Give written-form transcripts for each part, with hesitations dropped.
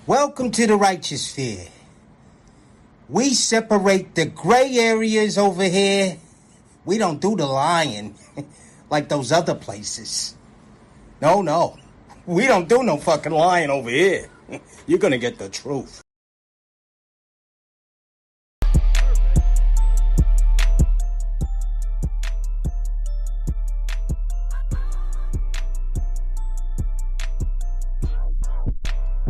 Welcome to the righteous sphere. We separate the gray areas over here. We don't do the lying like those other places. No. We don't do no fucking lying over here. You're gonna get the truth.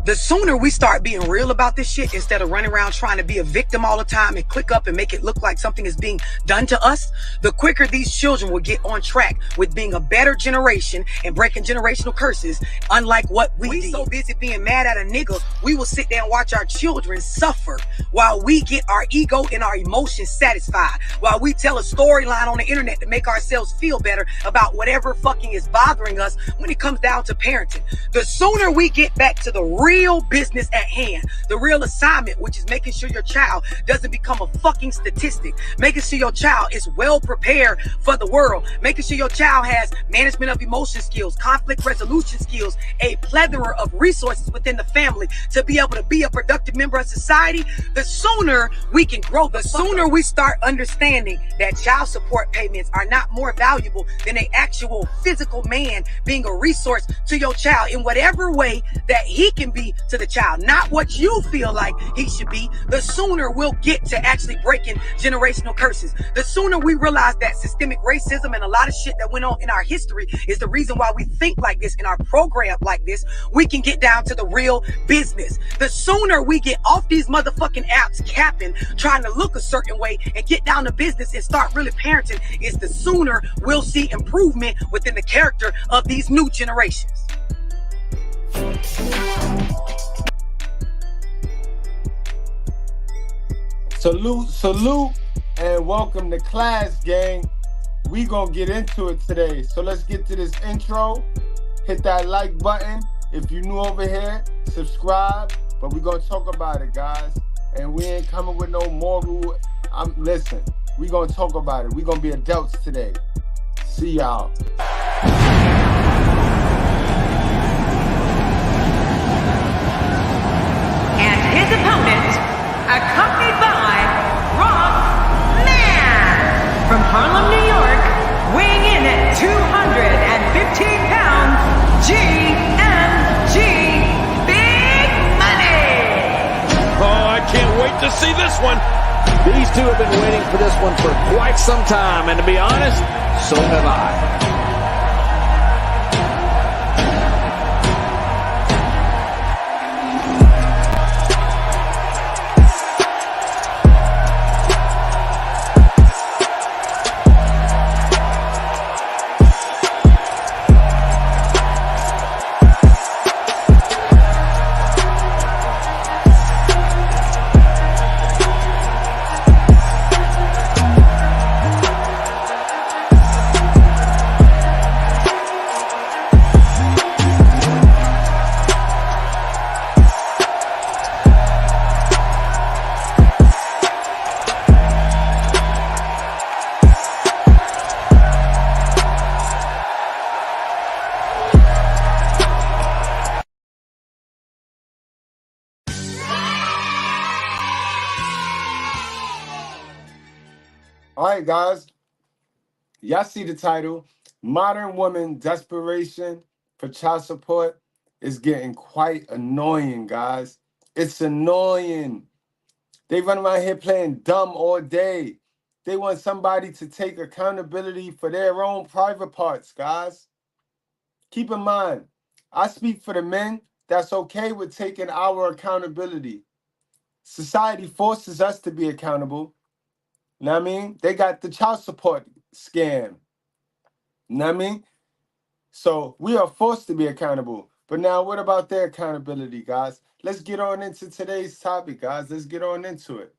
The sooner we start being real about this shit instead of running around trying to be a victim all the time and click up and make it look like something is being done to us, the quicker these children will get on track with being a better generation and breaking generational curses, unlike what we did. So busy being mad at a nigga, we will sit there and watch our children suffer while we get our ego and our emotions satisfied, while we tell a storyline on the internet to make ourselves feel better about whatever fucking is bothering us when it comes down to parenting. The sooner we get back to the real business at hand, the real assignment, which is making sure your child doesn't become a fucking statistic, making sure your child is well prepared for the world, making sure your child has management of emotion skills, conflict resolution skills, a plethora of resources within the family to be able to be a productive member of society, the sooner we can grow. The sooner we start understanding that child support payments are not more valuable than an actual physical man being a resource to your child in whatever way that he can be to the child, not what you feel like he should be, the sooner we'll get to actually breaking generational curses. The sooner we realize that systemic racism and a lot of shit that went on in our history is the reason why we think like this and are programmed like this, we can get down to the real business. The sooner we get off these motherfucking apps capping, trying to look a certain way and get down to business and start really parenting, is the sooner we'll see improvement within the character of these new generations. Salute, and welcome to class, gang. We gonna get into it today. So let's get to this intro. Hit that like button. If you new over here, subscribe. But we gonna talk about it, guys. And we ain't coming with no moral. Listen, we gonna talk about it. We gonna be adults today. See y'all. And his opponent, accompanied by Rob Man from Harlem, New York, weighing in at 215 pounds, GMG Big Money. Oh, I can't wait to see this one. These two have been waiting for this one for quite some time, and to be honest, so have I. All right, guys. Y'all see the title. Modern woman desperation for child support is getting quite annoying, guys. It's annoying. They run around here playing dumb all day. They want somebody to take accountability for their own private parts, guys. Keep in mind, I speak for the men that's okay with taking our accountability. Society forces us to be accountable. You know what I mean? They got the child support scam. You know what I mean? So we are forced to be accountable. But now what about their accountability, guys? Let's get on into today's topic, guys. Let's get on into it.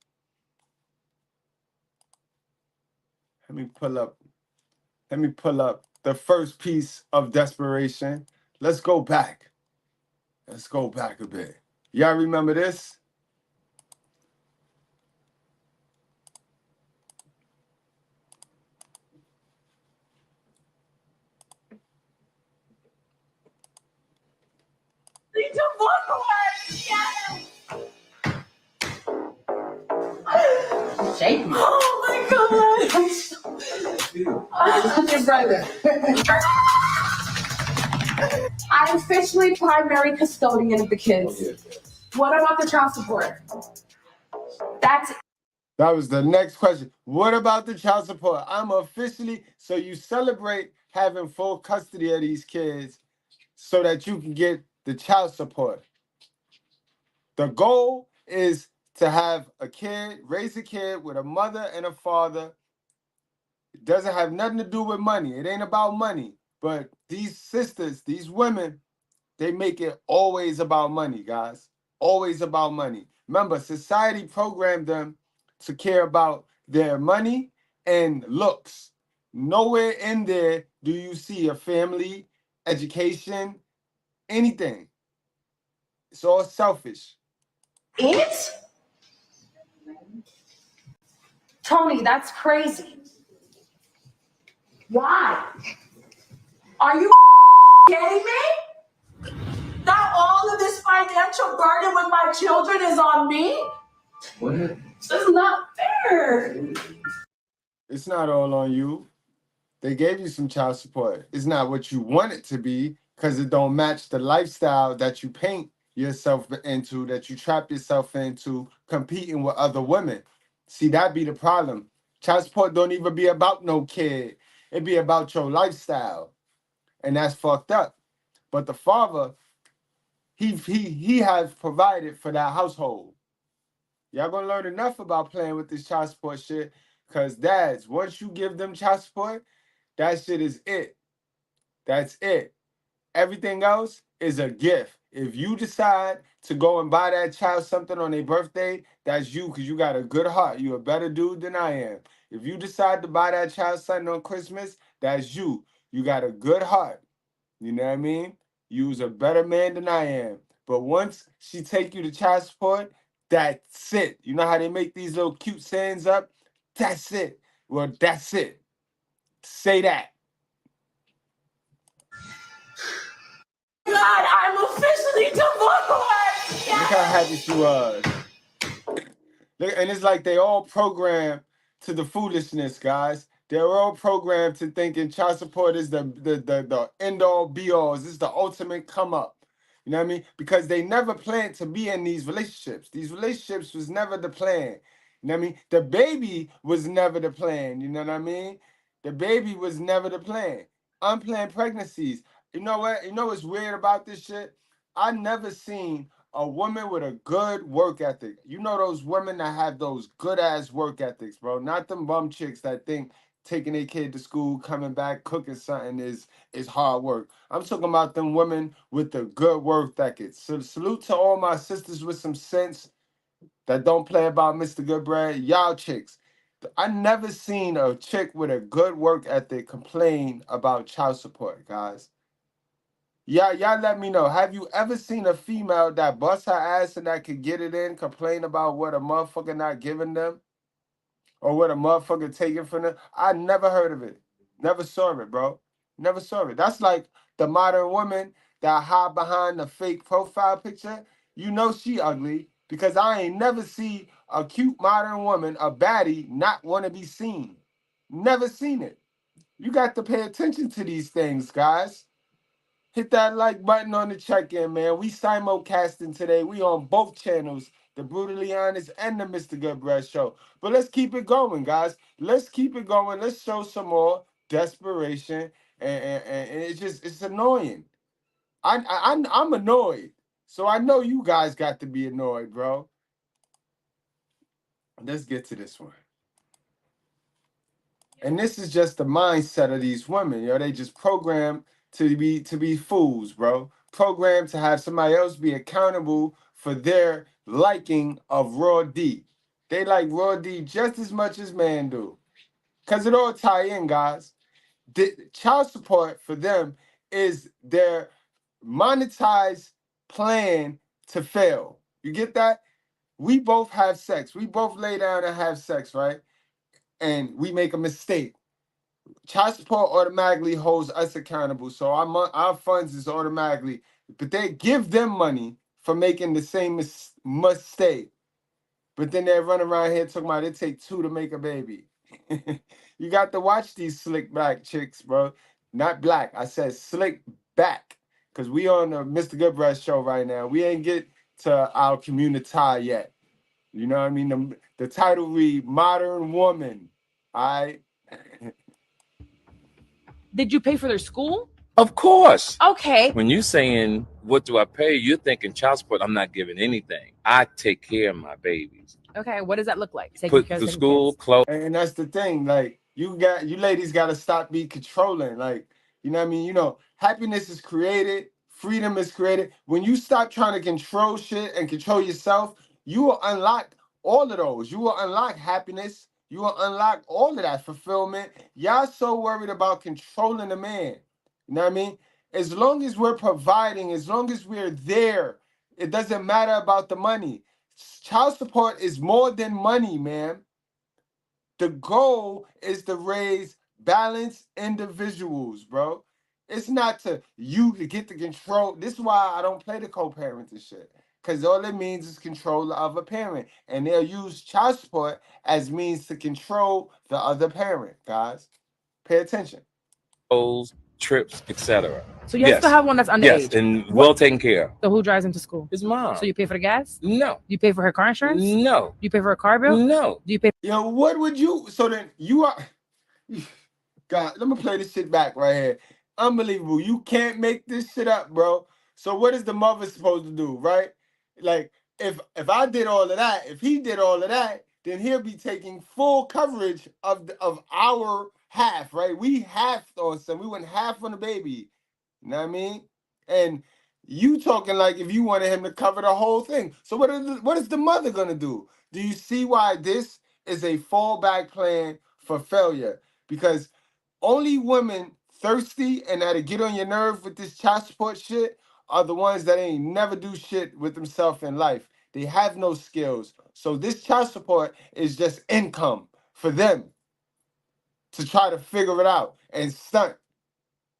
Let me pull up the first piece of desperation. Let's go back. Let's go back a bit. Y'all remember this? to walk away. Yes. Shake me. Oh my God. I'm your brother. I'm officially primary custodian of the kids. What about the child support? That's That was the next question. What about the child support? I'm officially, so you celebrate having full custody of these kids so that you can get the child support. The goal is to have a kid, raise a kid with a mother and a father. It doesn't have nothing to do with money. It ain't about money. But these sisters, these women, they make it always about money, guys. Always about money. Remember, society programmed them to care about their money and looks. Nowhere in there do you see a family, education, anything. It's all selfish. it? Tony, that's crazy. Why? Are you kidding me? That all of this financial burden with my children is on me? What? This is not fair. It's not all on you. They gave you some child support. It's not what you want it to be because it don't match the lifestyle that you paint yourself into, that you trap yourself into competing with other women. See, that be the problem. Child support don't even be about no kid. It be about your lifestyle. And that's fucked up. But the father, he has provided for that household. Y'all gonna learn enough about playing with this child support shit. Cause dads, once you give them child support, that shit is it. That's it. Everything else is a gift. If you decide to go and buy that child something on their birthday, that's you because you got a good heart. You're a better dude than I am. If you decide to buy that child something on Christmas, that's you. You got a good heart. You know what I mean? You's a better man than I am. But once she take you to child support, that's it. You know how they make these little cute sayings up? That's it. Well, that's it. Say that. God, I'm officially to walk away. Look how happy she was. Look, and it's like they all programmed to the foolishness, guys. They're all programmed to thinking child support is the end all be all. This is the ultimate come up. You know what I mean? Because they never planned to be in these relationships. These relationships was never the plan. You know what I mean? The baby was never the plan. You know what I mean? The baby was never the plan. Unplanned pregnancies. You know what? You know what's weird about this shit? I never seen a woman with a good work ethic. You know those women that have those good ass work ethics, bro. Not them bum chicks that think taking their kid to school, coming back, cooking something is hard work. I'm talking about them women with the good work ethic. So salute to all my sisters with some sense that don't play about Mr. Goodbread. Y'all chicks. I never seen a chick with a good work ethic complain about child support, guys. Y'all let me know. Have you ever seen a female that busts her ass and that could get it in, complain about what a motherfucker not giving them? Or what a motherfucker taking from them? I never heard of it. Never saw it, bro. Never saw it. That's like the modern woman that hide behind the fake profile picture. You know she ugly because I ain't never see a cute modern woman, a baddie, not want to be seen. Never seen it. You got to pay attention to these things, guys. Hit that like button on the check-in, man. We simulcasting today. We on both channels, the Brutally Honest and the Mr. Goodbread Show. But let's keep it going, guys. Let's keep it going. Let's show some more desperation. And it's annoying. I'm annoyed. So I know you guys got to be annoyed, bro. Let's get to this one. And this is just the mindset of these women. They just programmed to be fools, bro. Programmed to have somebody else be accountable for their liking of Raw D. They like Raw D just as much as man do. Because it all tie in, guys. The child support for them is their monetized plan to fail. You get that? We both have sex. We both lay down and have sex, right? And we make a mistake. Child support automatically holds us accountable. So our funds is automatically But they give them money for making the same mistake. But then they run around here talking about it take 2 to make a baby. You got to watch these slick back chicks, bro. Not black. I said slick back. Because we on the Mr. Goodbread show right now. We ain't get to our community yet. You know what I mean? The title read Modern Woman. All right. Did you pay for their school? Of course. Okay. When you're saying, what do I pay? You're thinking child support. I'm not giving anything. I take care of my babies. Okay. What does that look like? Put the school, clothes. And that's the thing. Like, you ladies got to stop being controlling. Like, you know what I mean? You know, happiness is created. Freedom is created. When you stop trying to control shit and control yourself, you will unlock all of those. You will unlock happiness. You will unlock all of that fulfillment. Y'all so worried about controlling a man. You know what I mean? As long as we're providing, as long as we're there, it doesn't matter about the money. Child support is more than money, man. The goal is to raise balanced individuals, bro. It's not to get the control. This is why I don't play the co-parenting shit. Because all it means is control of a parent. And they'll use child support as means to control the other parent, guys. Pay attention. Trips, etc. So you still have one that's underage? Yes, and well taken care of. So who drives him to school? His mom. So you pay for the gas? No. You pay for her car insurance? No. You pay for her car bill? No. Do you pay? Yo, what would you? So then you are. God, let me play this shit back right here. Unbelievable. You can't make this shit up, bro. So what is the mother supposed to do, right? Like, if I did all of that, if he did all of that, then he'll be taking full coverage of our half, right? We half on some. We went half on the baby. You know what I mean? And you talking like if you wanted him to cover the whole thing. So what is the mother gonna do? Do you see why this is a fallback plan for failure? Because only women thirsty and that'll get on your nerve with this child support shit are the ones that ain't never do shit with themselves in life. They have no skills. So this child support is just income for them to try to figure it out and stunt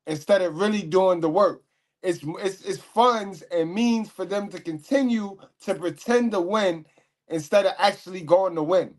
instead of really doing the work. It's funds and means for them to continue to pretend to win instead of actually going to win.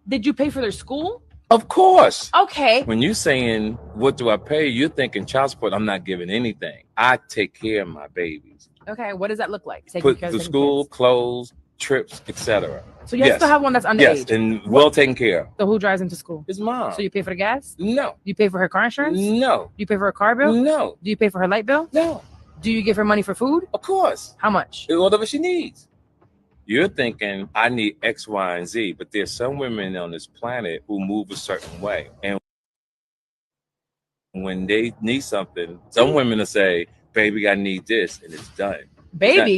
Did you pay for their school? Of course. Okay. When you're saying, what do I pay? You're thinking child support. I'm not giving anything. I take care of my babies. Okay. What does that look like? Put the school, clothes, trips, etc. So you still have one that's underage? Yes, and well taken care of. So who drives him to school? His mom. So you pay for the gas? No. You pay for her car insurance? No. You pay for her car bill? No. Do you pay for her light bill? No. Do you give her money for food? Of course. How much? Whatever she needs. You're thinking, I need X, Y, and Z, but there's some women on this planet who move a certain way. And when they need something, some women will say, baby, I need this, and it's done. Baby,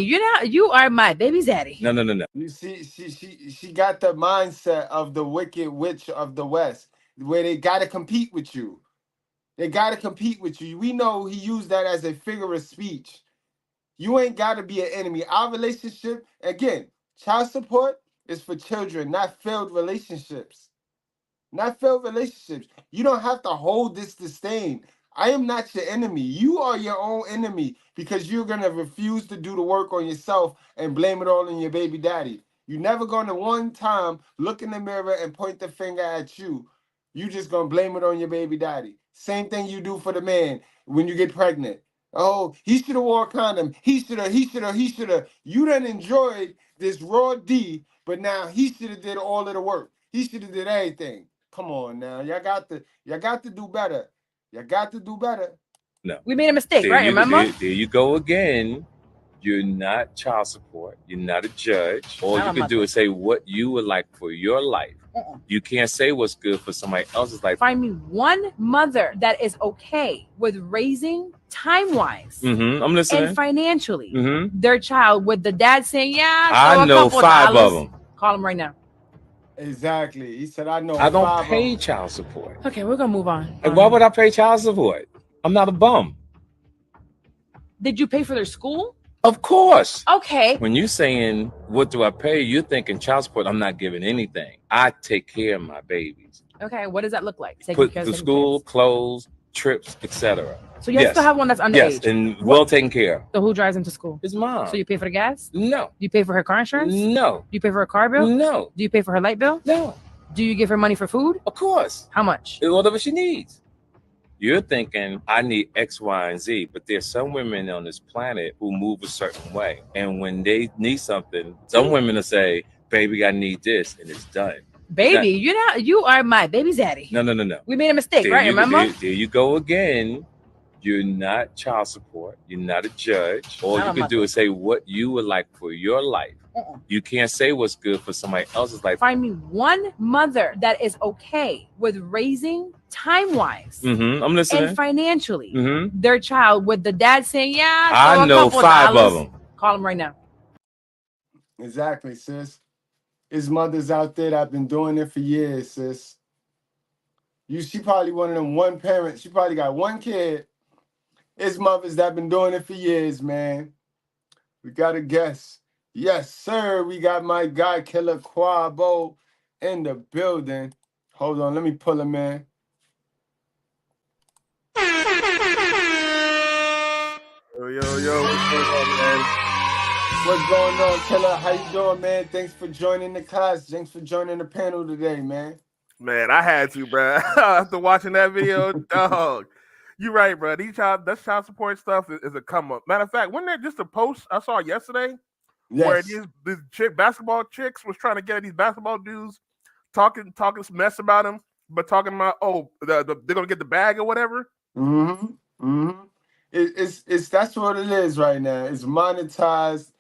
you are my baby's daddy. No. You see, she got the mindset of the wicked witch of the West, where they gotta compete with you. They gotta compete with you. We know he used that as a figure of speech. You ain't gotta be an enemy. Our relationship, again, child support is for children, not failed relationships. Not failed relationships. You don't have to hold this disdain. I am not your enemy. You are your own enemy because you're going to refuse to do the work on yourself and blame it all on your baby daddy. You're never going to one time look in the mirror and point the finger at you. You just going to blame it on your baby daddy. Same thing you do for the man when you get pregnant. Oh, he should have wore a condom. He should have. You done enjoyed this raw D, but now he should have did all of the work. He should have did everything. Come on now. Y'all got to do better. You got to do better. No. We made a mistake, right? Remember? There you go again. You're not child support. You're not a judge. All you can do is say what you would like for your life. You can't say what's good for somebody else's life. Find me one mother that is okay with raising time-wise I'm listening. and financially their child with the dad saying, yeah, I know 5 of them. Call them right now. Exactly. He said, I know. I don't pay child support. Okay, we're going to move on. Like, why would I pay child support? I'm not a bum. Did you pay for their school? Of course. Okay. When you saying, what do I pay? You're thinking child support. I'm not giving anything. I take care of my babies. Okay. What does that look like? Taking Put care of through taking school, kids. clothes, trips, etc. So you still have one that's underage. Yes, and well taken care of. So who drives him to school? His mom. So you pay for the gas? No. You pay for her car insurance? No. Do you pay for her car bill? No. Do you pay for her light bill? No. Do you give her money for food? Of course. How much? Whatever she needs. You're thinking, I need X, Y, and Z, but there's some women on this planet who move a certain way. And when they need something, some women will say, baby, I need this, and it's done. Baby, you are my baby daddy. No. We made a mistake, There right? Remember? There you go again. You're not child support. You're not a judge. All you can do is say what you would like for your life. You can't say what's good for somebody else's life. Find me one mother that is okay with raising time-wise I'm listening. and financially their child with the dad saying, yeah, I know 5 of them. Call them right now. Exactly, sis. There's mothers out there that have been doing it for years, sis. She probably one of them one parent. She probably got one kid. There's mothers that have been doing it for years, man. We got a guess. Yes, sir. We got my guy, Killer Quabo, in the building. Hold on, let me pull him in. Yo, what's going on, man? What's going on, Killer? How you doing, man? Thanks for joining the class. Thanks for joining the panel today, man. Man, I had to, bro. After watching that video, dog. You're right, bro. That child support stuff is a come up. Matter of fact, wasn't there just a post I saw yesterday where these basketball chicks was trying to get these basketball dudes talking some mess about them, but talking about they're gonna get the bag or whatever. It's that's what it is right now. It's monetized.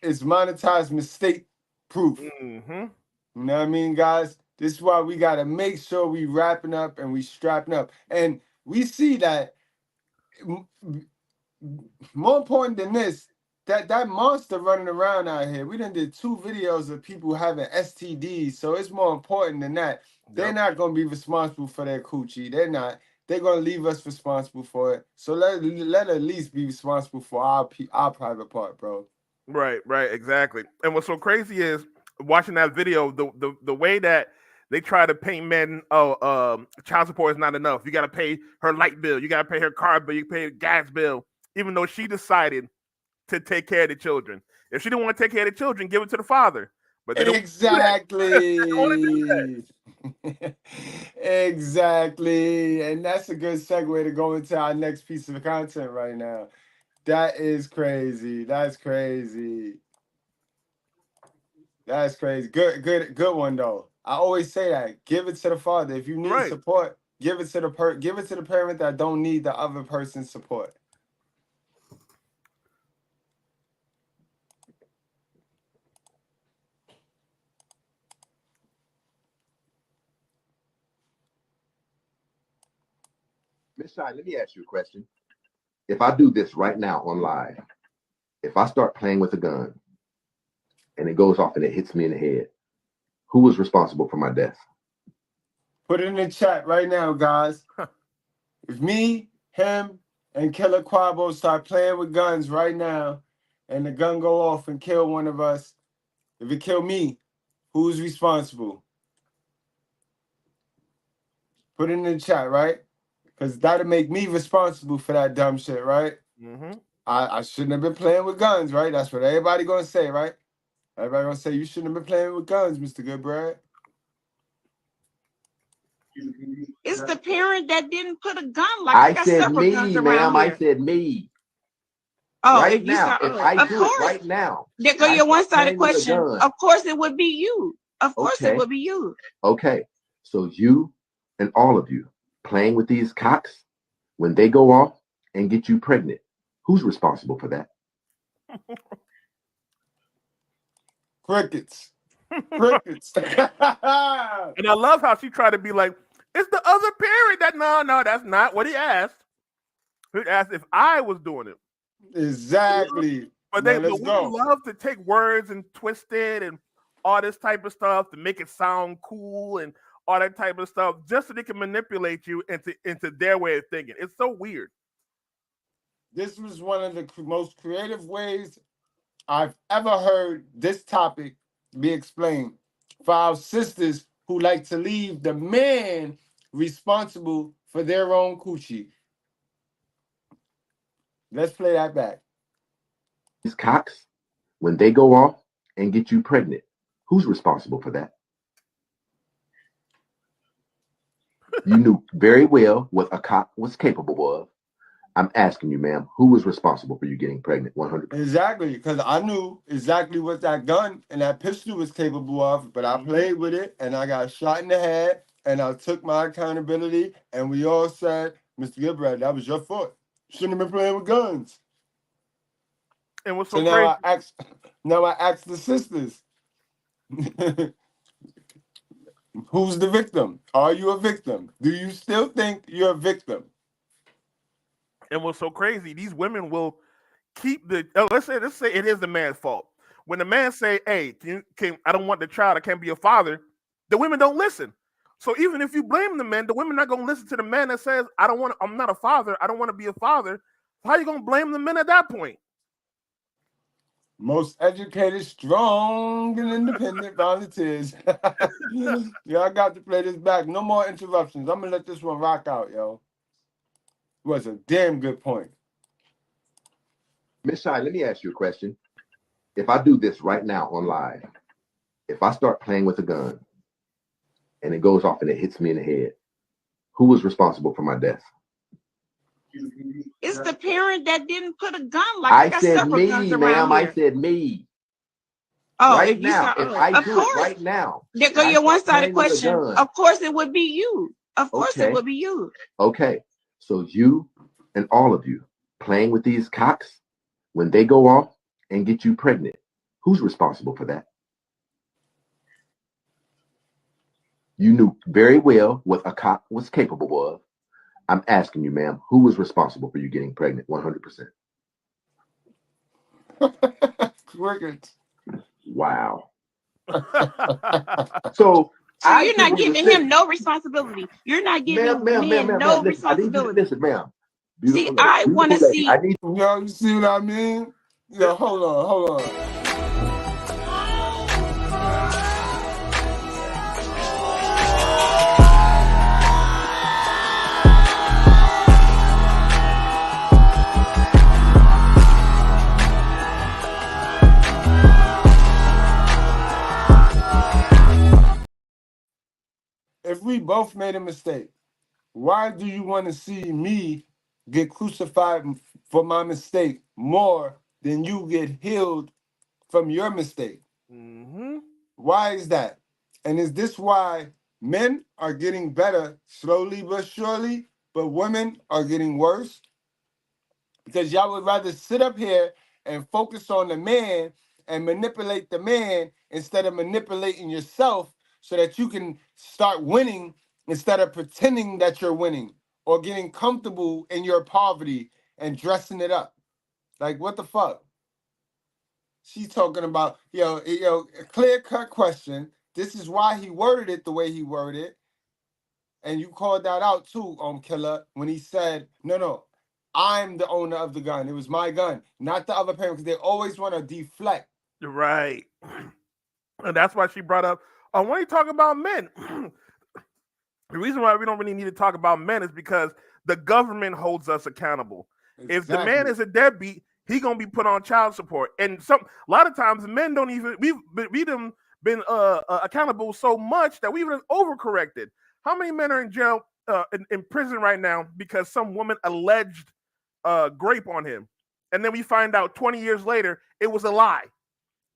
It's monetized mistake proof. You know what I mean, guys? This is why we gotta make sure we wrapping up and we strapping up. And we see that more important than this, that monster running around out here. We done did 2 videos of people having STDs, so it's more important than that. They're not gonna be responsible for their coochie. They're not. They're gonna leave us responsible for it. So let at least be responsible for our private part, bro. Right, exactly. And what's so crazy is watching that video, the way that they try to paint men, child support is not enough. You got to pay her light bill. You got to pay her car bill. You pay her gas bill, even though she decided to take care of the children. If she didn't want to take care of the children, give it to the father. But exactly. Exactly. And that's a good segue to go into our next piece of content right now. That is crazy. That's crazy. That's crazy. Good one though. I always say that. Give it to the father. If you need support, give it to the parent that don't need the other person's support. Miss Shine, let me ask you a question. If I do this right now on live, if I start playing with a gun and it goes off and it hits me in the head, who was responsible for my death? Put it in the chat right now, guys. If me, him, and Killer Quabo start playing with guns right now, and the gun go off and kill one of us, if it kill me, who's responsible? Put it in the chat, right? Because that'll make me responsible for that dumb shit, right? I shouldn't have been playing with guns, right? That's what everybody gonna say, right? Everybody gonna say you shouldn't have been playing with guns, Mr. Goodbread. It's the parent that didn't put a gun. I said me, ma'am. I said me. Oh, right if you now, start, if I of do course, it right now, there go your one-sided question. gun. Of course, it would be you. Of course, Okay. it would be you. Okay, so you and all of you playing with these cocks, when they go off and get you pregnant, who's responsible for that? Crickets. Crickets. And I love how she tried to be like, it's the other parent that no, that's not what he asked. He asked if I was doing it. Exactly. But Man, we let's go. love to take words and twist it and all this type of stuff to make it sound cool and all that type of stuff, just so they can manipulate you into their way of thinking. It's so weird. This was one of the most creative ways I've ever heard this topic be explained for our sisters who like to leave the man responsible for their own coochie. Let's play that back. These cocks, when they go off and get you pregnant, who's responsible for that? You knew very well what a cock was capable of. I'm asking you, ma'am, who was responsible for you getting pregnant? 100%. Exactly, because I knew exactly what that gun and that pistol was capable of, but I played with it and I got shot in the head and I took my accountability and we all said, Mr. Goodbread, that was your fault. You shouldn't have been playing with guns. And what's So so crazy? now I ask the sisters, who's the victim? Are you a victim? Do you still think you're a victim? And what's so crazy? These women will keep the. Let's say it is the man's fault. When the man say, "Hey, I don't want the child. I can't be a father," the women don't listen. So even if you blame the men, the women not gonna listen to the man that says, I'm not a father. I don't want to be a father." How are you gonna blame the men at that point? Most educated, strong, and independent volunteers. Yeah, I got to play this back. No more interruptions. I'm gonna let this one rock out, yo. It was a damn good point. Miss Shai, let me ask you a question. If I do this right now on live, if I start playing with a gun and it goes off and it hits me in the head, who was responsible for my death? It's the parent that didn't put a gun. Like I got said several me, guns around ma'am. here. I said me. Oh, right if you now, start, if I of do course, it right now, there go your one-sided question. gun. Of course, it would be you. Of course, Okay. it would be you. Okay, so you and all of you playing with these cocks, when they go off and get you pregnant, who's responsible for that? You knew very well what a cock was capable of. I'm asking you, ma'am, who was responsible for you getting pregnant? 100%. Crickets. Wow. So you're not giving him no responsibility. You're not giving men no responsibility. Listen, ma'am. See, I want to see. Yo, you see what I mean? Yo, hold on. If we both made a mistake, why do you want to see me get crucified for my mistake more than you get healed from your mistake? Mm-hmm. Why is that? And is this why men are getting better slowly but surely, but women are getting worse? Because y'all would rather sit up here and focus on the man and manipulate the man instead of manipulating yourself so that you can start winning instead of pretending that you're winning or getting comfortable in your poverty and dressing it up. Like, what the fuck? She's talking about, a clear-cut question. This is why he worded it the way he worded it. And you called that out too, Killer, when he said, no, I'm the owner of the gun. It was my gun, not the other parent, because they always want to deflect. Right. And that's why she brought up, when you talk about men, the reason why we don't really need to talk about men is because the government holds us accountable. Exactly. If the man is a deadbeat, he gonna be put on child support. And a lot of times men don't even, we've been accountable so much that we've been overcorrected. How many men are in jail, in prison right now because some woman alleged grape on him, and then we find out 20 years later it was a lie?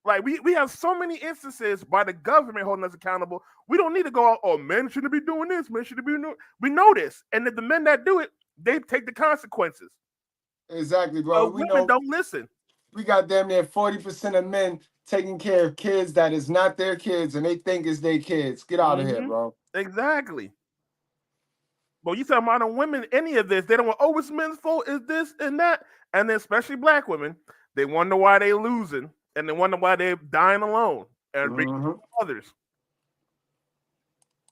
Like we have so many instances by the government holding us accountable. We don't need to go, oh, men shouldn't be doing this, men shouldn't be doing. We know this, and if the men that do it, they take the consequences. Exactly, bro. We women don't listen. We got damn near 40% of men taking care of kids that is not their kids, and they think it's their kids. Get out of here, bro. Exactly. But you tell modern women any of this, they don't want, oh, it's men's fault, is this and that. And then especially black women, they wonder why they're losing, and they wonder why they're dying alone and bringing others.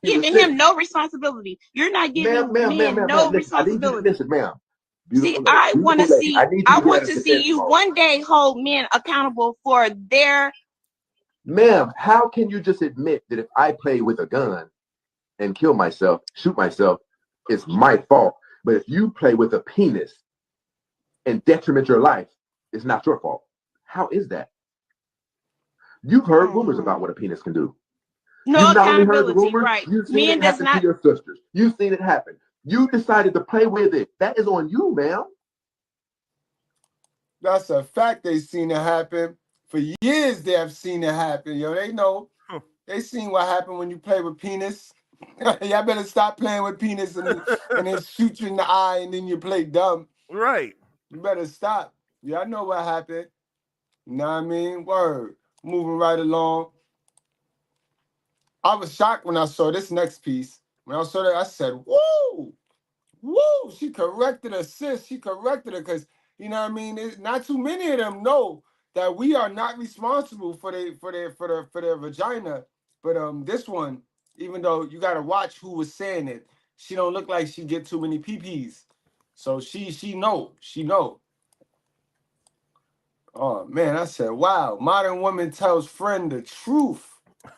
Giving him no responsibility. You're not giving men no responsibility. Listen, ma'am. Beautiful See, lady. I want to Beautiful lady. see. I need you I to get want out to of see defense you mode. one day hold men accountable for their. Ma'am, how can you just admit that if I play with a gun and kill myself, shoot myself, it's my fault? But if you play with a penis and detriment your life, it's not your fault. How is that? You've heard rumors about what a penis can do. No You've not only heard the accountability, rumors, right? you've seen Men it does happen to not. your sisters. You've seen it happen. You decided to play with it. That is on you, ma'am. That's a fact. They seen it happen. For years they have seen it happen. Yo, they know. They seen what happened when you play with penis. Y'all better stop playing with penis and then shoot you in the eye and then you play dumb. Right. You better stop. Yeah, I know what happened. You know what I mean? Word. Moving right along. I was shocked when I saw this next piece. When I saw that, I said, whoa, whoa. She corrected her, sis. She corrected her because, you know what I mean? There's not too many of them know that we are not responsible for their vagina. But this one, even though you gotta watch who was saying it, she don't look like she get too many PPs. So she know. Oh man, I said, wow, modern woman tells friend the truth.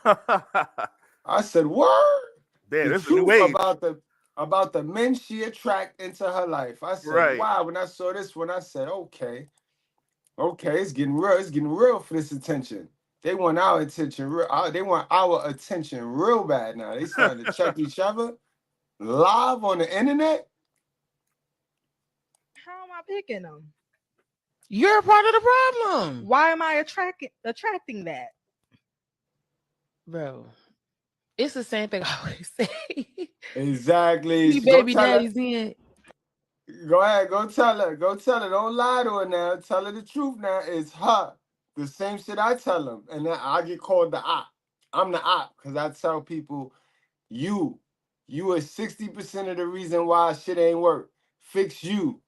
I said, word? Damn, The this is a new truth age. about the men she attract into her life. I said, Right. wow, when I saw this one, I said, okay, it's getting real. It's getting real for this attention. They want our attention real. They want our attention real bad now. They starting to check each other live on the internet. How am I picking them? You're a part of the problem. Why am I attracting that? Bro, it's the same thing I always say. Exactly. You baby daddy's in. Go ahead, go tell her. Go tell her. Don't lie to her now. Tell her the truth now. It's her. The same shit I tell them. And then I get called the op. I'm the op because I tell people, you are 60% of the reason why shit ain't work. Fix you.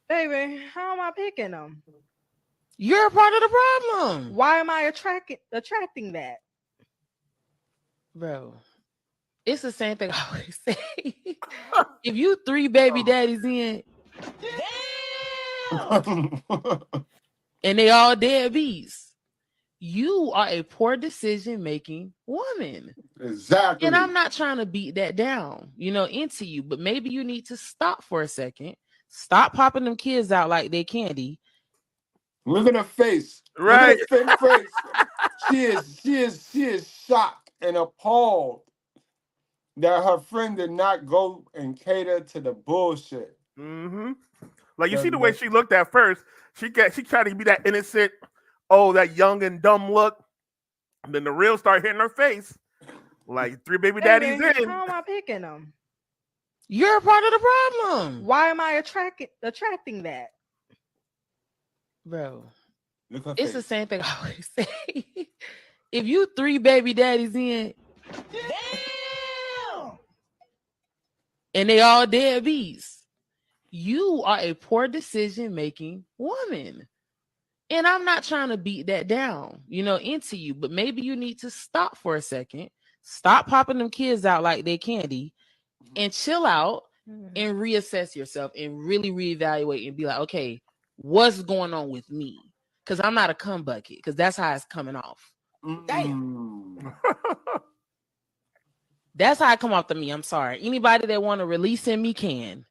Baby, how am I picking them? You're a part of the problem. Why am I attracting that? Bro, it's the same thing I always say. If you 3 baby daddies in, and they all deadbeats, you are a poor decision-making woman. Exactly. And I'm not trying to beat that down, into you, but maybe you need to stop for a second. Stop popping them kids out like they candy. Look at her face. Right. Look at her face. She is shocked and appalled that her friend did not go and cater to the bullshit. Mm-hmm. Like you see the way she looked at first. She tried to be that innocent, that young and dumb look. And then the real start hitting her face. Like 3 baby daddies in. How am I picking them? You're a part of the problem. Why am I attracting that? Bro, it's the same thing I always say. If you 3 baby daddies in, and they all deadbeats, you are a poor decision-making woman. And I'm not trying to beat that down, into you, but maybe you need to stop for a second. Stop popping them kids out like they candy and chill out and reassess yourself and really reevaluate and be like, okay, what's going on with me? Because I'm not a cum bucket, because that's how it's coming off. Damn. That's how I come off to me. I'm sorry. Anybody that want to release in me can.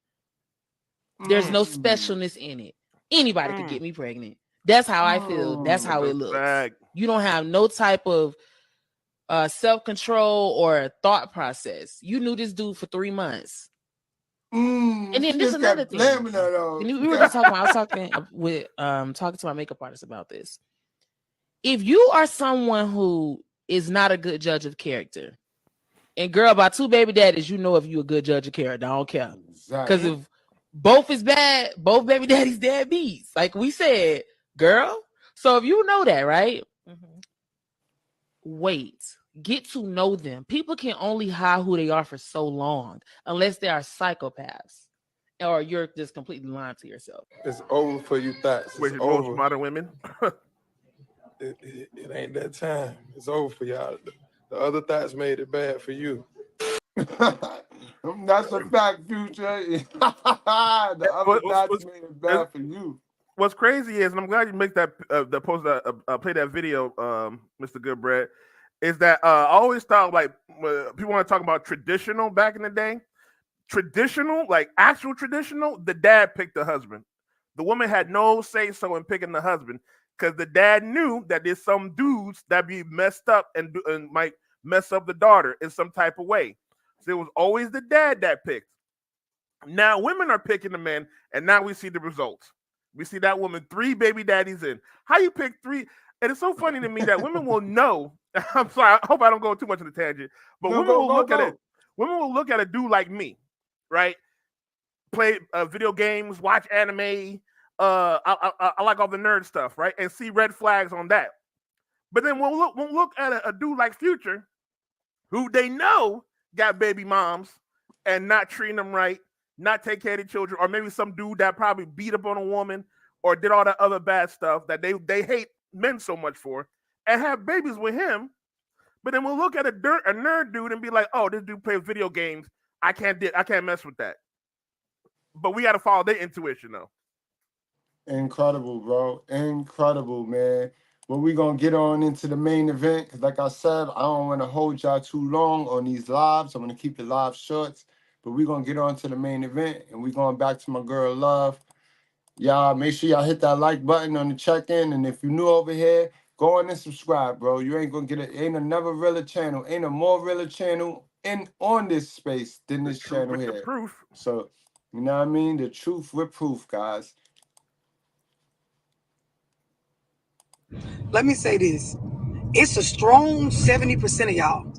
There's no specialness in it. Anybody could get me pregnant. That's how I feel. That's how it looks. You don't have no type of self-control or thought process. You knew this dude for 3 months. And then this is another thing. We were just talking about, I was talking to my makeup artist about this. If you are someone who is not a good judge of character, and girl, by 2 baby daddies, you know if you a good judge of character. I don't care. Because if both is bad, both baby daddies deadbeats. Like we said, girl. So if you know that, right? Wait. Get to know them. People can only hide who they are for so long unless they are psychopaths or you're just completely lying to yourself. It's over for you thoughts. With most modern women. It ain't that time. It's over for y'all. The other thoughts made it bad for you. That's a fact, Future. The other dots made it bad for you. What's crazy is, and I'm glad you make that the post play that video, Mr. Goodbread, is that I always thought like people want to talk about traditional back in the day. Traditional, like actual traditional, the dad picked the husband. The woman had no say so in picking the husband because the dad knew that there's some dudes that be messed up and might mess up the daughter in some type of way. So it was always the dad that picked. Now women are picking the men, and now we see the results. We see that woman 3 baby daddies in. How you pick 3? And it's so funny to me that women will know. I'm sorry. I hope I don't go too much of the tangent, but women will look at it. Women will look at a dude like me, right? Play video games, watch anime. I like all the nerd stuff, right? And see red flags on that. But then we'll look at a dude like Future, who they know got baby moms and not treating them right, not take care of the children, or maybe some dude that probably beat up on a woman or did all that other bad stuff that they hate men so much for, and have babies with him. But then we'll look at a nerd dude and be like, oh, this dude plays video games. I can't mess with that. But we got to follow their intuition, though. Incredible, bro. Incredible, man. But we're going to get on into the main event because, like I said, I don't want to hold y'all too long on these lives. I'm going to keep the live shorts. But we're going to get on to the main event, and we're going back to my girl, Love. Y'all, make sure y'all hit that like button on the check-in. And if you're new over here, go on and subscribe, bro. You ain't going to get it. Ain't another realer channel. Ain't a more realer channel on this space than this channel here. Proof. So, you know what I mean? The truth with proof, guys. Let me say this. It's a strong 70% of y'all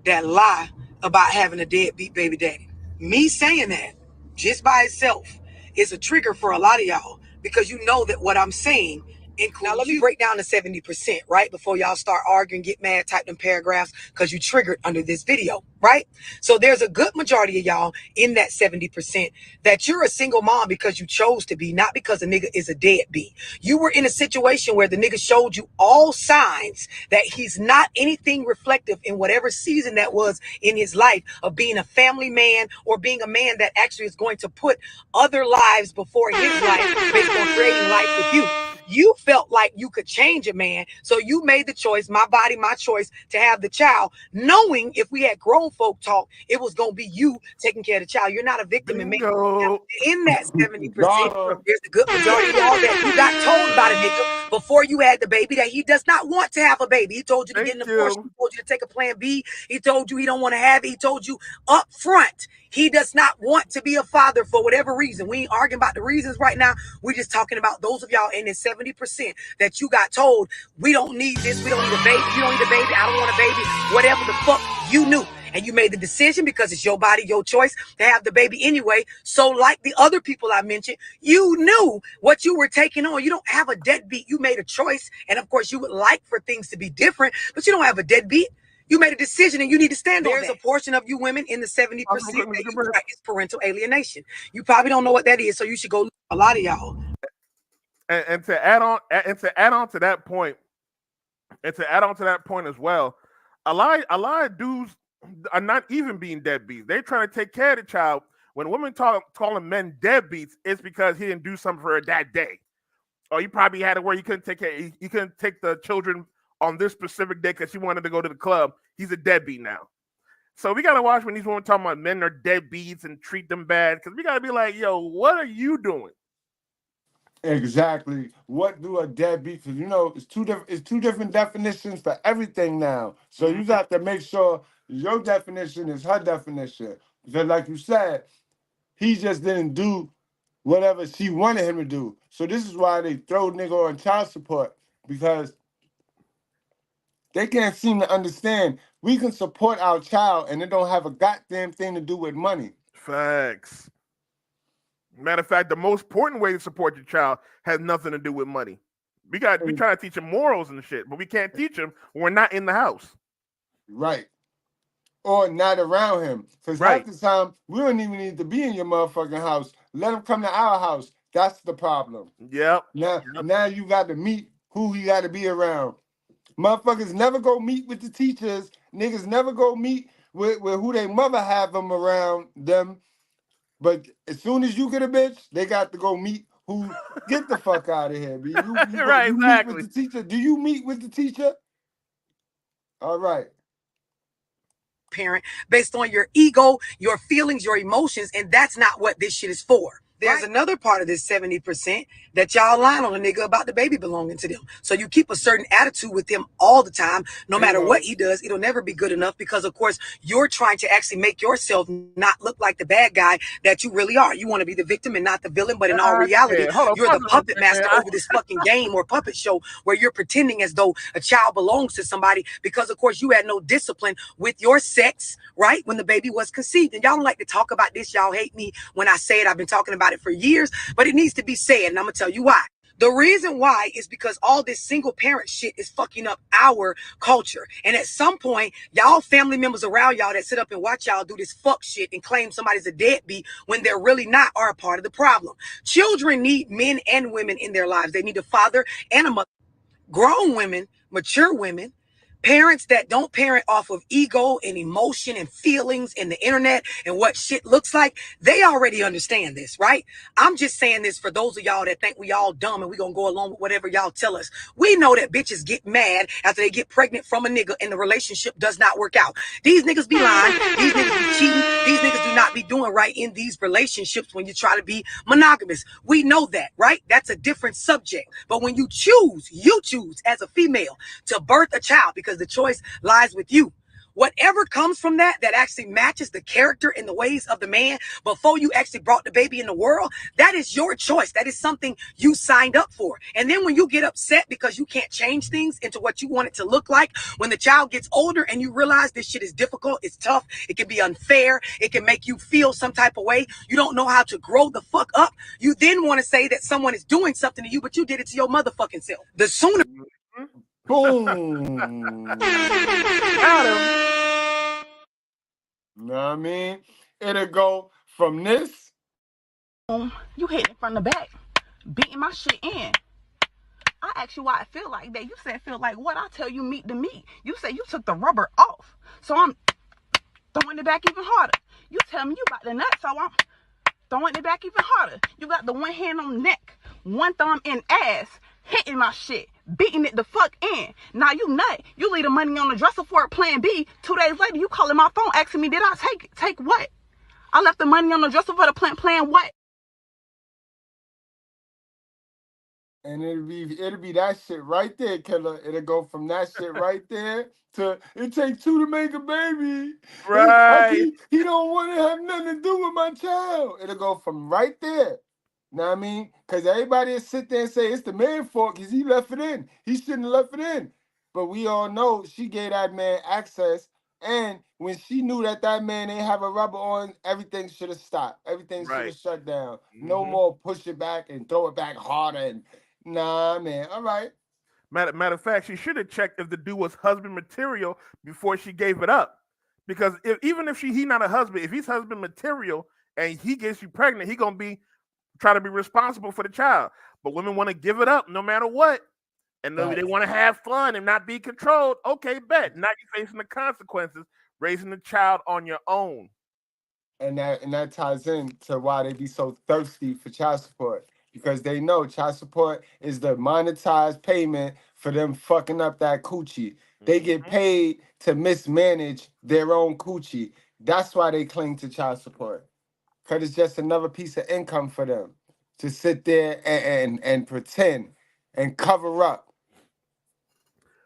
that lie about having a deadbeat baby daddy. Me saying that just by itself is a trigger for a lot of y'all because you know that what I'm saying includes. Now let me break down the 70%, right? Before y'all start arguing, get mad, type them paragraphs because you triggered under this video, right? So there's a good majority of y'all in that 70% that you're a single mom because you chose to be, not because a nigga is a deadbeat. You were in a situation where the nigga showed you all signs that he's not anything reflective in whatever season that was in his life of being a family man or being a man that actually is going to put other lives before his life based on creating life with you. You felt like you could change a man, so you made the choice, my body, my choice, to have the child, knowing if we had grown folk talk, it was going to be you taking care of the child. You're not a victim. And in that 70%, there's a good majority of y'all that you got told by the nigga before you had the baby that he does not want to have a baby. He told you to get an abortion. He told you to take a plan B. He told you he don't want to have it. He told you up front he does not want to be a father for whatever reason. We ain't arguing about the reasons right now. We're just talking about those of y'all in this 70% that you got told, we don't need this. We don't need a baby. You don't need a baby. I don't want a baby. Whatever the fuck you knew. And you made the decision because it's your body, your choice to have the baby anyway. So like the other people I mentioned, you knew what you were taking on. You don't have a deadbeat. You made a choice. And of course you would like for things to be different, but you don't have a deadbeat. You made a decision and you need to stand on that. There's a portion of you women in the 70% that you practice parental alienation. You probably don't know what that is, so you should go look. A lot of y'all. And to add on to that point as well, a lot of dudes are not even being deadbeats. They're trying to take care of the child. When women calling men deadbeats, it's because he didn't do something for her that day. Or he probably had it where he couldn't take the children on this specific day because she wanted to go to the club. He's a deadbeat now. So we got to watch when these women talking about men are deadbeats and treat them bad, because we got to be like, yo, what are you doing? Exactly. What do a deadbeat? Because, you know, it's two different definitions for everything now. So you have to make sure your definition is her definition. Because like you said, he just didn't do whatever she wanted him to do. So this is why they throw nigga on child support, because they can't seem to understand we can support our child and it don't have a goddamn thing to do with money. Facts. Matter of fact, the most important way to support your child has nothing to do with money. We try to teach them morals and shit, but we can't teach them when we're not in the house. Right. Or not around him. Because half the time, we don't even need to be in your motherfucking house. Let him come to our house. That's the problem. Yep. Now you got to meet who he got to be around. Motherfuckers never go meet with the teachers. Niggas never go meet with who they mother have them around them. But as soon as you get a bitch, they got to go meet who. Get the fuck out of here. Right, You meet with the teacher. Do you meet with the teacher? All right. Parent based on your ego, your feelings, your emotions, and that's not what this shit is for. There's another part of this 70% that y'all lying on a nigga about the baby belonging to them. So you keep a certain attitude with him all the time. No matter what he does, it'll never be good enough because, of course, you're trying to actually make yourself not look like the bad guy that you really are. You want to be the victim and not the villain, but in all reality, you're the puppet master over this fucking game or puppet show where you're pretending as though a child belongs to somebody because, of course, you had no discipline with your sex, right, when the baby was conceived. And y'all don't like to talk about this. Y'all hate me when I say it. I've been talking about it for years, but it needs to be said, and I'm gonna tell you why. The reason why is because all this single parent shit is fucking up our culture. And at some point, y'all family members around y'all that sit up and watch y'all do this fuck shit and claim somebody's a deadbeat when they're really not are a part of the problem. Children need men and women in their lives. They need a father and a mother. Grown women, mature women, parents that don't parent off of ego and emotion and feelings and the internet and what shit looks like, they already understand this, right? I'm just saying this for those of y'all that think we all dumb and we gonna go along with whatever y'all tell us. We know that bitches get mad after they get pregnant from a nigga and the relationship does not work out. These niggas be lying. These niggas be cheating. These niggas do not be doing right in these relationships when you try to be monogamous. We know that, right? That's a different subject. But when you choose as a female to birth a child, because the choice lies with you. Whatever comes from that actually matches the character and the ways of the man before you actually brought the baby in the world, that is your choice. That is something you signed up for. And then when you get upset because you can't change things into what you want it to look like, when the child gets older and you realize this shit is difficult, it's tough, it can be unfair, it can make you feel some type of way, you don't know how to grow the fuck up, you then want to say that someone is doing something to you, but you did it to your motherfucking self. The sooner... Boom. Got him. Know what I mean? It'll go from this. You hitting from the back, beating my shit in. I asked you why it feel like that. You said feel like what? I tell you meat to meat. You say you took the rubber off. So I'm throwing it back even harder. You tell me you got the nut, so I'm throwing it back even harder. You got the one hand on the neck, one thumb in ass, hitting my shit, beating it the fuck in. Now you nut. You leave the money on the dresser for it, plan B. 2 days later, you calling my phone asking me, did I take what? I left the money on the dresser for the plan what? And it'll be that shit right there, killer. It'll go from that shit right there to it takes 2 to make a baby. Right. He don't want to have nothing to do with my child. It'll go from right there. Know what I mean? Because everybody will sit there and say it's the man's fault because he left it in. He shouldn't have left it in. But we all know she gave that man access. And when she knew that man ain't have a rubber on, everything should have stopped. Everything should have shut down. No more push it back and throw it back harder. And nah, man. All right. Matter of fact, she should have checked if the dude was husband material before she gave it up. Because even if he not a husband, if he's husband material and he gets you pregnant, he gonna be try to be responsible for the child. But women want to give it up no matter what. And they want to have fun and not be controlled. Okay, bet. Now you're facing the consequences, raising the child on your own. And that ties into why they be so thirsty for child support. Because they know child support is the monetized payment for them fucking up that coochie. They get paid to mismanage their own coochie. That's why they cling to child support. Because it's just another piece of income for them to sit there and pretend and cover up.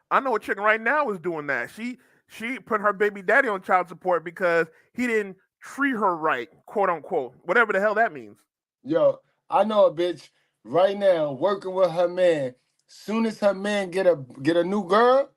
I know a chick right now is doing that. She put her baby daddy on child support because he didn't treat her right, quote unquote, whatever the hell that means. Yo, I know a bitch right now working with her man. Soon as her man get a new girl,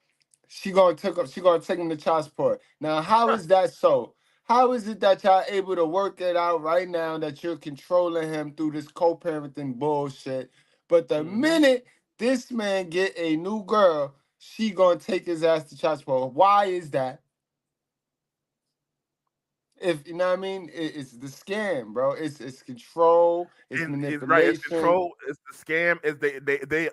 she gonna take him to child support. Now, how is that so? How is it that y'all able to work it out right now that you're controlling him through this co-parenting bullshit? But the minute this man get a new girl, she gonna take his ass to child support. Why is that? If you know what I mean, it's the scam, bro. It's control, it's manipulation. It's right. It's control. It's the scam. Is they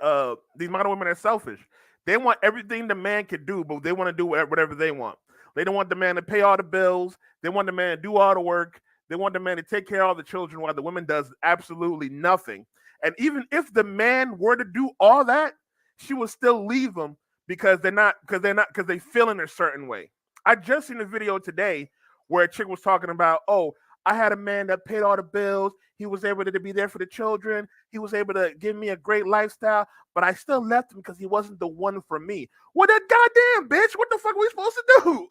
these modern women are selfish. They want everything the man can do, but they want to do whatever they want. They don't want the man to pay all the bills. They want the man to do all the work. They want the man to take care of all the children while the woman does absolutely nothing. And even if the man were to do all that, she will still leave him because they feel in a certain way. I just seen a video today where a chick was talking about, oh, I had a man that paid all the bills. He was able to be there for the children. He was able to give me a great lifestyle, but I still left him because he wasn't the one for me. Well, that goddamn bitch, what the fuck are we supposed to do?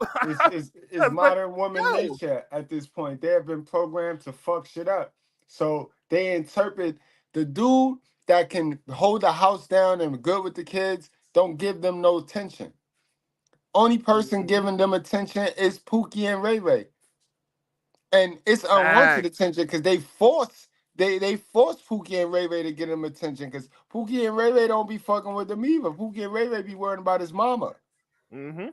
It's modern woman nature at this point. They have been programmed to fuck shit up. So they interpret the dude that can hold the house down and good with the kids, don't give them no attention. Only person giving them attention is Pookie and Ray Ray. And it's unwanted attention because they force Pookie and Ray Ray to get them attention because Pookie and Ray Ray don't be fucking with them either. Pookie and Ray Ray be worrying about his mama. Mm-hmm.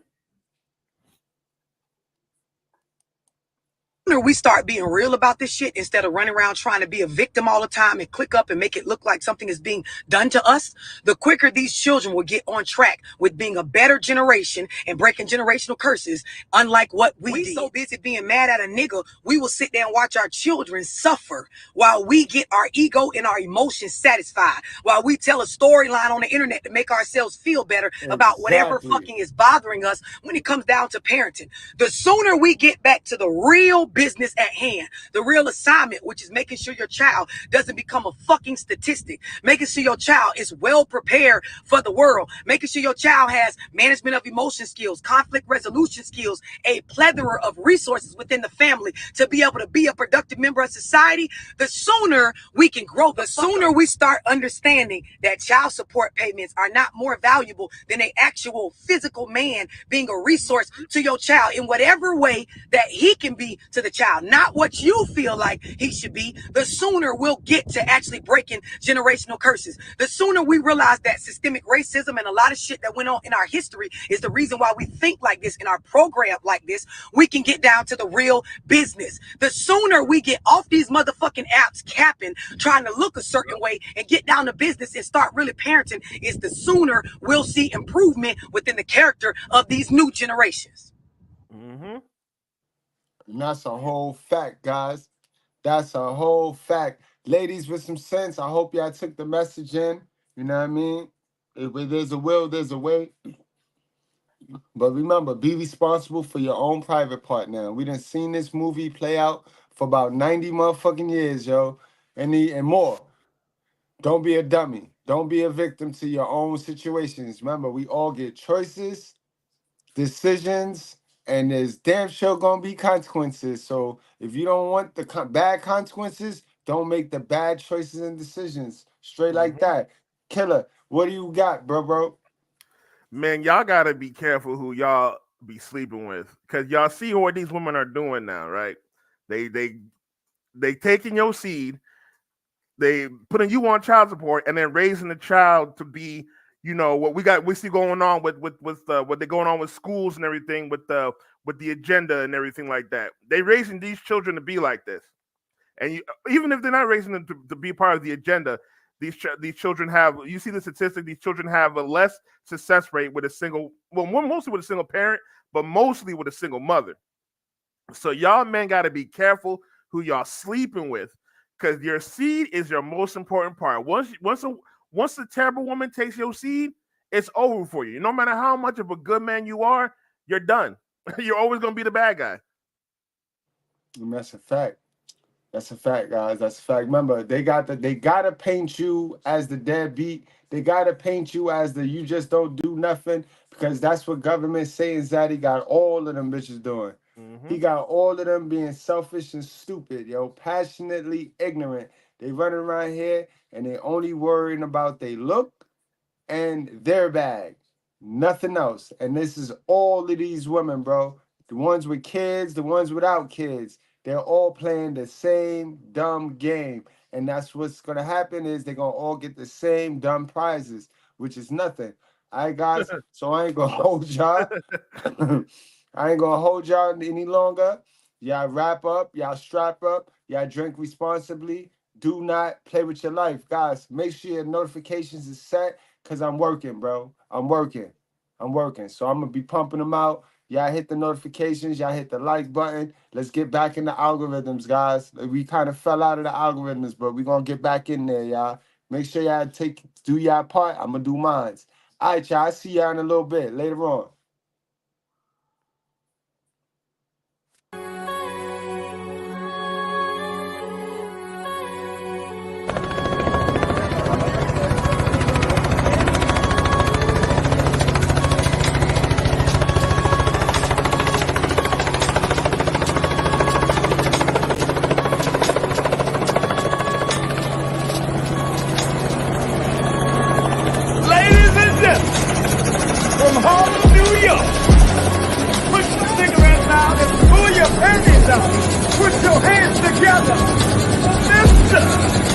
We start being real about this shit instead of running around trying to be a victim all the time and click up and make it look like something is being done to us, the quicker these children will get on track with being a better generation and breaking generational curses, unlike what we did. So busy being mad at a nigga, we will sit there and watch our children suffer while we get our ego and our emotions satisfied, while we tell a storyline on the internet to make ourselves feel better about whatever fucking is bothering us when it comes down to parenting. The sooner we get back to the real business at hand, the real assignment, which is making sure your child doesn't become a fucking statistic, making sure your child is well prepared for the world, making sure your child has management of emotion skills, conflict resolution skills, a plethora of resources within the family to be able to be a productive member of society, the sooner we can grow, the sooner we start understanding that child support payments are not more valuable than an actual physical man being a resource to your child in whatever way that he can be to the child, not what you feel like he should be, the sooner we'll get to actually breaking generational curses. The sooner we realize that systemic racism and a lot of shit that went on in our history is the reason why we think like this and are programmed like this, we can get down to the real business. The sooner we get off these motherfucking apps capping, trying to look a certain way and get down to business and start really parenting, is the sooner we'll see improvement within the character of these new generations. Mm-hmm. And that's a whole fact, guys. That's a whole fact. Ladies with some sense, I hope y'all took the message in. You know what I mean? If there's a will, there's a way. But remember, be responsible for your own private part now. We done seen this movie play out for about 90 motherfucking years, yo. And more. Don't be a dummy. Don't be a victim to your own situations. Remember, we all get choices, decisions, and there's damn sure gonna be consequences. So if you don't want the bad consequences, don't make the bad choices and decisions. Straight like that. Killer, what do you got, bro? Man, y'all gotta be careful who y'all be sleeping with, because y'all see what these women are doing now, right? They taking your seed, they putting you on child support, and then raising the child to be, you know, what we see going on with what they're going on with schools and everything, with the agenda and everything like that. They raising these children to be like this, and even if they're not raising them to be part of the agenda, these children have. You see the statistic. These children have a less success rate with a single, mostly with a single parent, but mostly with a single mother. So y'all men got to be careful who y'all sleeping with, because your seed is your most important part. Once the terrible woman takes your seed, it's over for you. No matter how much of a good man you are, you're done. You're always gonna be the bad guy. And that's a fact. That's a fact, guys. That's a fact. Remember, they gotta paint you as the deadbeat. They gotta paint you as the you just don't do nothing, because that's what government saying that he got all of them bitches doing. He got all of them being selfish and stupid, yo, passionately ignorant. They running around here and they only worrying about they look and their bag, nothing else. And this is all of these women, bro. The ones with kids, the ones without kids. They're all playing the same dumb game. And that's what's going to happen is they're going to all get the same dumb prizes, which is nothing. All right, guys? So I ain't going to hold y'all. I ain't going to hold y'all any longer. Y'all wrap up. Y'all strap up. Y'all drink responsibly. Do not play with your life. Guys, make sure your notifications is set, because I'm working, bro. I'm working. So I'm going to be pumping them out. Y'all hit the notifications. Y'all hit the like button. Let's get back in the algorithms, guys. We kind of fell out of the algorithms, but we're going to get back in there, y'all. Make sure y'all do y'all part. I'm going to do mine. All right, y'all. I'll see y'all in a little bit. Later on. From Harlem, New York. Put your cigarettes out and pull your panties out. Put your hands together. Mr.